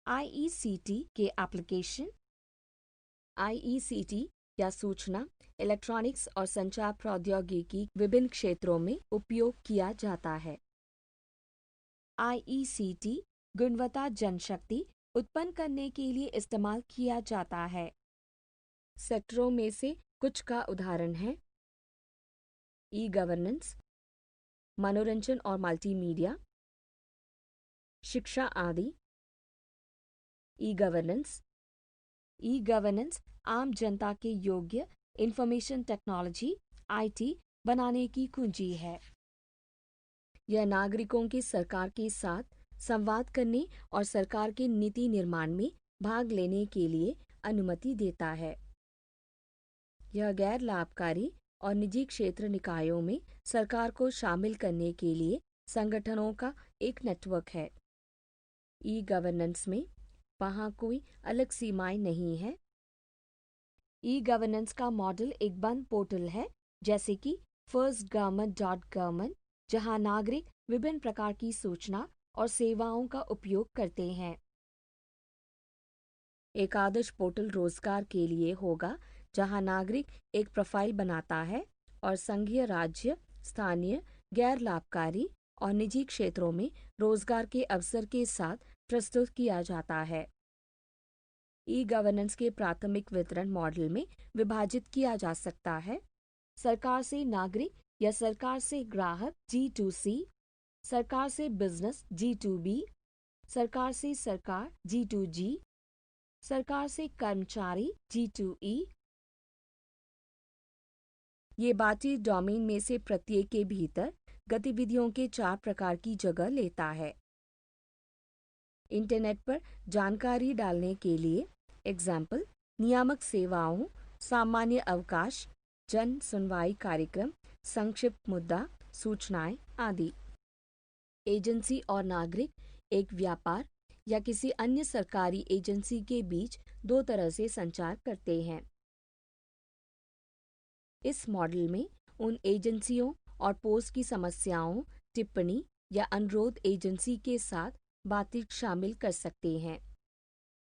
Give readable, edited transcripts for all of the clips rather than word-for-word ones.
आईईसीटी के एप्लीकेशन। आईईसीटी या सूचना, इलेक्ट्रॉनिक्स और संचार प्रौद्योगिकी विभिन्न क्षेत्रों में उपयोग किया जाता है। आईईसीटी गुणवत्ता जनशक्ति उत्पन्न करने के लिए इस्तेमाल किया जाता है। सेक्टरों में से कुछ का उदाहरण है ई गवर्नेंस, मनोरंजन और मल्टीमीडिया, शिक्षा आदि। ई गवर्नेंस आम जनता के योग्य इंफॉर्मेशन टेक्नोलॉजी आईटी बनाने की कुंजी है। यह नागरिकों के सरकार के साथ संवाद करने और सरकार के नीति निर्माण में भाग लेने के लिए अनुमति देता है। यह गैर लाभकारी और निजी क्षेत्र निकायों में सरकार को शामिल करने के लिए संगठनों का एक नेटवर्क है। ई गवर्नेंस में वहाँ कोई अलग सीमाएं नहीं है। ई गवर्नेंस का मॉडल एक बंद पोर्टल है, जैसे कि firstgovernment.government, जहाँ नागरिक विभिन्न प्रकार की सूचना और सेवाओं का उपयोग करते हैं। एक आदर्श पोर्टल रोजगार के लिए होगा, जहाँ नागरिक एक प्रोफाइल बनाता है और संघीय, राज्य, स्थानीय, गैर लाभकारी और निजी क्षेत्रों में रोजगार के अवसर के साथ प्रस्तुत किया जाता है। ई गवर्नेंस के प्राथमिक वितरण मॉडल में विभाजित किया जा सकता है: सरकार से नागरिक या सरकार से ग्राहक G2C, सरकार से बिजनेस G2B, सरकार से सरकार G2G, सरकार से कर्मचारी G2E। ये बातचीत डोमेन में से प्रत्येक के भीतर गतिविधियों के 4 प्रकार की जगह लेता है। इंटरनेट पर जानकारी डालने के लिए एग्जाम्पल, नियामक सेवाओं, सामान्य अवकाश, जन सुनवाई कार्यक्रम, संक्षिप्त मुद्दा, सूचनाएं आदि। एजेंसी और नागरिक एक व्यापार या किसी अन्य सरकारी एजेंसी के बीच 2 तरह से संचार करते हैं। इस मॉडल में उन एजेंसियों और पोस्ट की समस्याओं, टिप्पणी या अनुरोध एजेंसी के साथ बातचीत शामिल कर सकते हैं।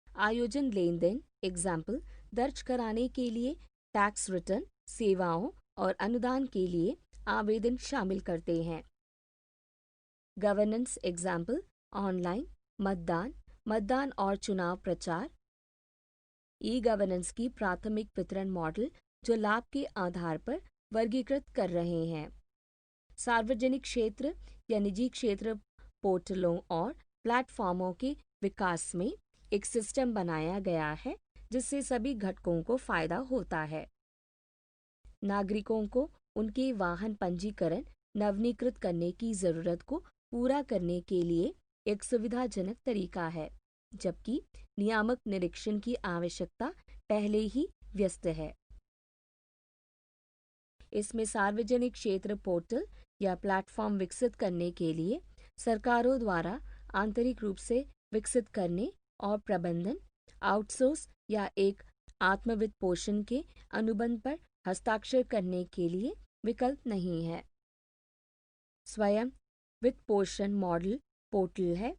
आयोजन, लेन देन, एग्जाम्पल, दर्ज कराने के लिए टैक्स रिटर्न, सेवाओं और अनुदान के लिए आवेदन शामिल करते हैं। गवर्नेंस, एग्जाम्पल, ऑनलाइन, मतदान और चुनाव प्रचार। ई गवर्नेंस की प्राथमिक वितरण मॉडल जो लाभ के आधार पर वर्गीकृत कर रहे हैं। सार्वजनिक क्षेत्र या निजी क्षेत्र पोर्टलों और प्लेटफॉर्मों के विकास में एक सिस्टम बनाया गया है जिससे सभी घटकों को फायदा होता है। नागरिकों को उनके वाहन पंजीकरण नवीनीकृत करने की जरूरत को पूरा करने के लिए एक सुविधाजनक तरीका है, जबकि नियामक निरीक्षण की आवश्यकता पहले ही व्यस्त है। इसमें सार्वजनिक क्षेत्र पोर्टल या प्लेटफॉर्म विकसित करने के लिए सरकारों द्वारा आंतरिक रूप से विकसित करने और प्रबंधन, आउटसोर्स या एक आत्मवित्त पोषण के अनुबंध पर हस्ताक्षर करने के लिए विकल्प नहीं है। स्वयं वित्त पोषण मॉडल पोर्टल है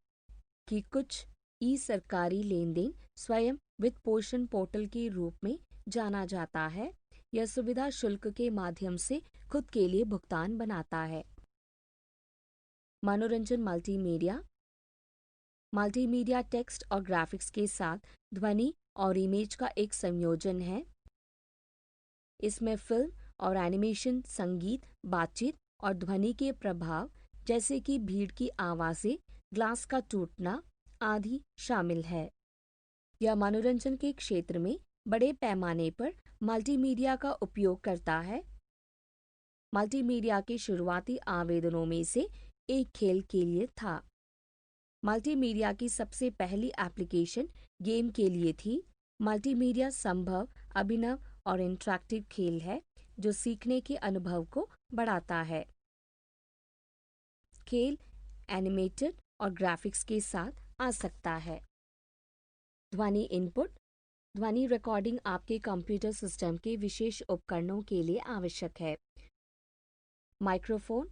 कि कुछ ई सरकारी लेन देन स्वयं वित्त पोषण पोर्टल के रूप में जाना जाता है। यह सुविधा शुल्क के माध्यम से खुद के लिए भुगतान बनाता है। मनोरंजन, मल्टीमीडिया टेक्स्ट और ग्राफिक्स के साथ ध्वनि और इमेज का एक संयोजन है। इसमें फिल्म और एनिमेशन, संगीत, बातचीत और ध्वनि के प्रभाव जैसे कि भीड़ की आवाजें, ग्लास का टूटना आदि शामिल है। यह मनोरंजन के क्षेत्र में बड़े पैमाने पर मल्टीमीडिया का उपयोग करता है। मल्टीमीडिया के शुरुआती आवेदनों में से एक खेल के लिए था। मल्टीमीडिया की सबसे पहली एप्लीकेशन गेम के लिए थी। मल्टीमीडिया संभव, अभिनव और इंटरैक्टिव खेल है जो सीखने के अनुभव को बढ़ाता है। खेल एनिमेटेड और ग्राफिक्स के साथ आ सकता है। ध्वनि इनपुट, ध्वनि रिकॉर्डिंग आपके कंप्यूटर सिस्टम के विशेष उपकरणों के लिए आवश्यक है। माइक्रोफोन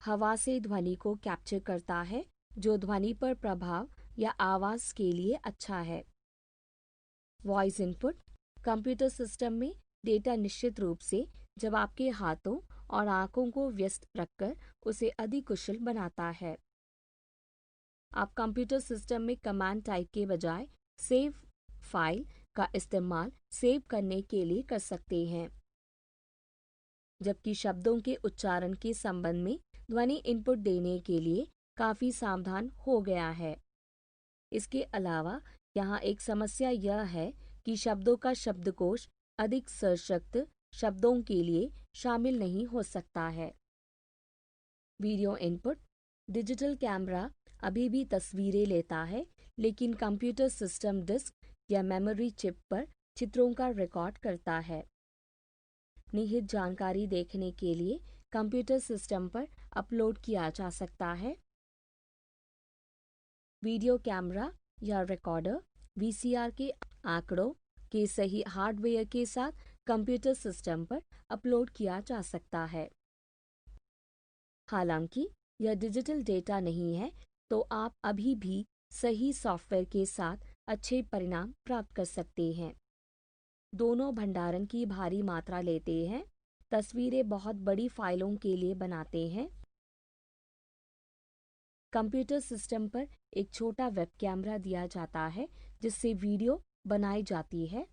हवा से ध्वनि को कैप्चर करता है जो ध्वनि पर प्रभाव या आवाज़ के लिए अच्छा है। वॉइस इनपुट कंप्यूटर सिस्टम में डेटा निश्चित रूप से जब आपके हाथों और आंखों को व्यस्त रखकर उसे अधिक कुशल बनाता है। आप कंप्यूटर सिस्टम में कमांड टाइप के बजाय सेव फाइल का इस्तेमाल सेव करने के लिए कर सकते हैं, जबकि शब्दों के उच्चारण के संबंध में ध्वनि इनपुट देने के लिए काफी सावधान हो गया है। इसके अलावा यहाँ एक समस्या यह है कि शब्दों का शब्दकोश अधिक सशक्त शब्दों के लिए शामिल नहीं हो सकता है। वीडियो इनपुट डिजिटल कैमरा अभी भी तस्वीरें लेता है, लेकिन कंप्यूटर सिस्टम डिस्क या मेमोरी चिप पर चित्रों का रिकॉर्ड करता है। निहित जानकारी देखने के लिए कंप्यूटर सिस्टम पर अपलोड किया जा सकता है। वीडियो कैमरा या रिकॉर्डर वीसीआर के आंकड़ों के सही हार्डवेयर के साथ कंप्यूटर सिस्टम पर अपलोड किया जा सकता है। हालांकि यह डिजिटल डेटा नहीं है, तो आप अभी भी सही सॉफ्टवेयर के साथ अच्छे परिणाम प्राप्त कर सकते हैं। दोनों भंडारण की भारी मात्रा लेते हैं, तस्वीरें बहुत बड़ी फाइलों के लिए बनाते हैं। कंप्यूटर सिस्टम पर एक छोटा वेब कैमरा दिया जाता है जिससे वीडियो बनाई जाती है।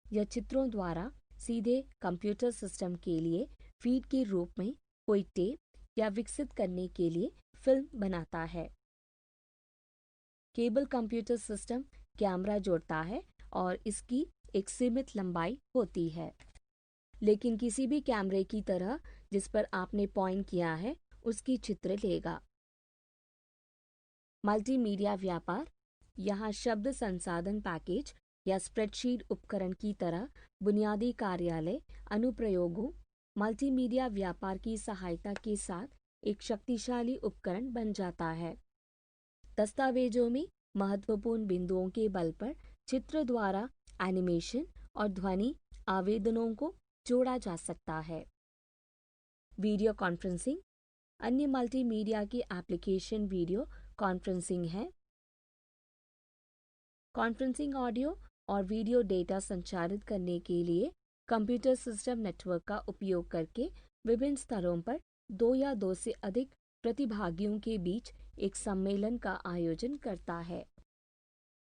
यह चित्रों द्वारा सीधे कंप्यूटर सिस्टम के लिए फीड के रूप में कोई टेप या विकसित करने के लिए फिल्म बनाता है। केबल कंप्यूटर सिस्टम कैमरा जोड़ता है और इसकी एक सीमित लंबाई होती है, लेकिन किसी भी कैमरे की तरह जिस पर आपने पॉइंट किया है उसकी चित्र लेगा। मल्टीमीडिया व्यापार यहाँ शब्द संसाधन पैकेज या स्प्रेडशीट उपकरण की तरह बुनियादी कार्यालय अनुप्रयोगों मल्टीमीडिया व्यापार की सहायता के साथ एक शक्तिशाली उपकरण बन जाता है। दस्तावेजों में महत्वपूर्ण बिंदुओं के बल पर चित्र द्वारा एनिमेशन और ध्वनि आवेदनों को जोड़ा जा सकता है। वीडियो कॉन्फ्रेंसिंग अन्य मल्टीमीडिया की एप्लीकेशन वीडियो कॉन्फ्रेंसिंग है। कॉन्फ्रेंसिंग ऑडियो और वीडियो डेटा संचारित करने के लिए कंप्यूटर सिस्टम नेटवर्क का उपयोग करके विभिन्न स्तरों पर 2 या 2 से अधिक प्रतिभागियों के बीच एक सम्मेलन का आयोजन करता है।